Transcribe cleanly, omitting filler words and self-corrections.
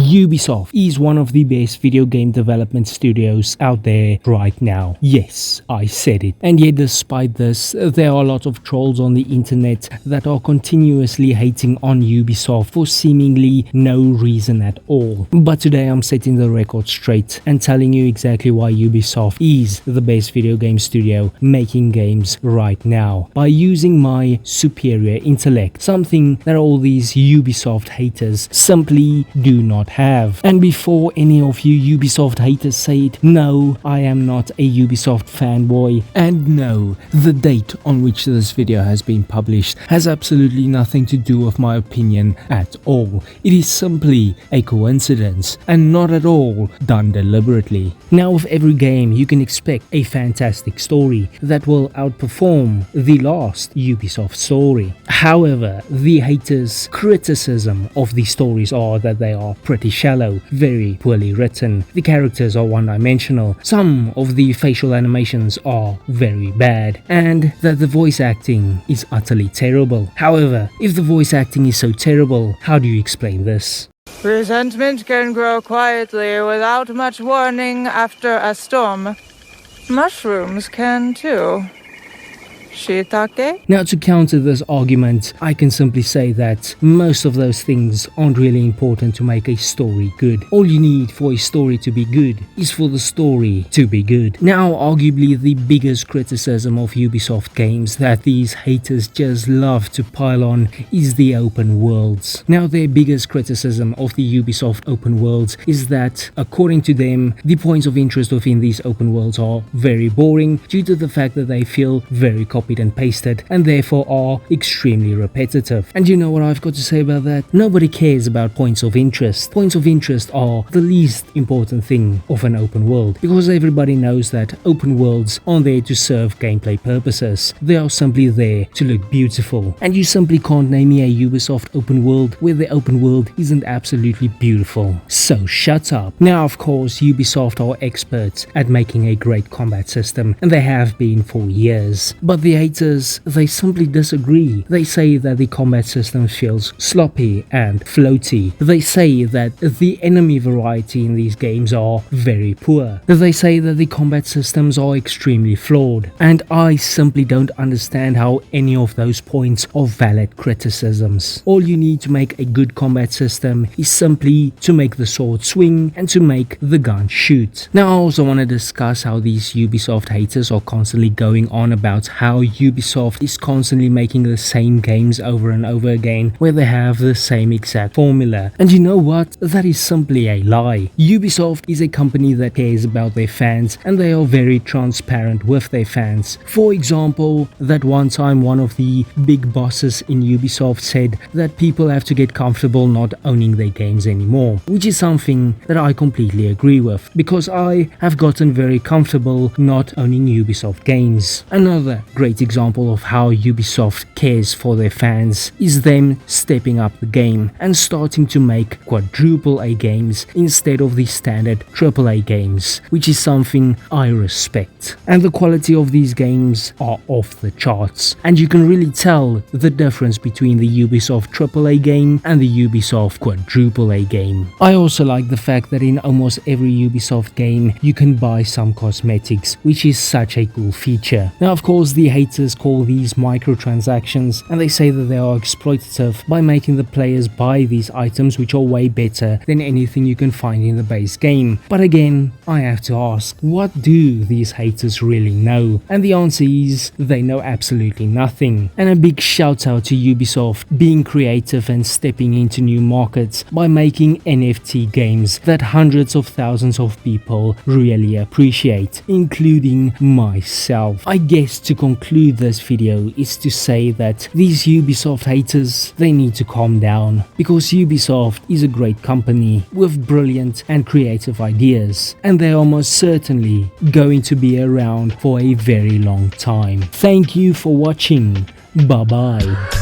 Ubisoft is one of the best video game development studios out there right now. Yes, I said it. And yet despite this, there are a lot of trolls on the internet that are continuously hating on Ubisoft for seemingly no reason at all. But today I'm setting the record straight and telling you exactly why Ubisoft is the best video game studio making games right now, by using my superior intellect, something that all these Ubisoft haters simply do not have. And before any of you Ubisoft haters say it, no, I am not a Ubisoft fanboy, and no, the date on which this video has been published has absolutely nothing to do with my opinion at all. It is simply a coincidence and not at all done deliberately. Now, with every game you can expect a fantastic story that will outperform the last Ubisoft story. However, the haters' criticism of the stories are that they are pretty shallow, very poorly written, the characters are one-dimensional, some of the facial animations are very bad, and that the voice acting is utterly terrible. However, if the voice acting is so terrible, how do you explain this? Resentment can grow quietly without much warning after a storm. Mushrooms can too. Shiitake? Now, to counter this argument, I can simply say that most of those things aren't really important to make a story good. All you need for a story to be good is for the story to be good. Now, arguably the biggest criticism of Ubisoft games that these haters just love to pile on is the open worlds. Now, their biggest criticism of the Ubisoft open worlds is that, according to them, the points of interest within these open worlds are very boring due to the fact that they feel very copied and pasted and therefore are extremely repetitive. And you know what I've got to say about that? Nobody cares about points of interest. Points of interest are the least important thing of an open world, because everybody knows that open worlds aren't there to serve gameplay purposes. They are simply there to look beautiful. And you simply can't name me a Ubisoft open world where the open world isn't absolutely beautiful. So shut up. Now, of course, Ubisoft are experts at making a great combat system, and they have been for years. But the haters, they simply disagree. They say that the combat system feels sloppy and floaty. They say that the enemy variety in these games are very poor. They say that the combat systems are extremely flawed. And I simply don't understand how any of those points are valid criticisms. All you need to make a good combat system is simply to make the sword swing and to make the gun shoot. Now, I also want to discuss how these Ubisoft haters are constantly going on about how Ubisoft is constantly making the same games over and over again, where they have the same exact formula. And you know what? That is simply a lie. Ubisoft is a company that cares about their fans, and they are very transparent with their fans. For example, that one time one of the big bosses in Ubisoft said that people have to get comfortable not owning their games anymore, which is something that I completely agree with, because I have gotten very comfortable not owning Ubisoft games. Another great example of how Ubisoft cares for their fans is them stepping up the game and starting to make quadruple A games instead of the standard triple A games, which is something I respect. And the quality of these games are off the charts, and you can really tell the difference between the Ubisoft triple A game and the Ubisoft quadruple A game. I also like the fact that in almost every Ubisoft game you can buy some cosmetics, which is such a cool feature. Now, of course, the haters call these microtransactions, and they say that they are exploitative by making the players buy these items, which are way better than anything you can find in the base game. But again, I have to ask, what do these haters really know? And the answer is they know absolutely nothing. And a big shout out to Ubisoft being creative and stepping into new markets by making NFT games that hundreds of thousands of people really appreciate, including myself. I guess to conclude this video is to say that these Ubisoft haters, they need to calm down, because Ubisoft is a great company with brilliant and creative ideas, and they are most certainly going to be around for a very long time. Thank you for watching. Bye bye.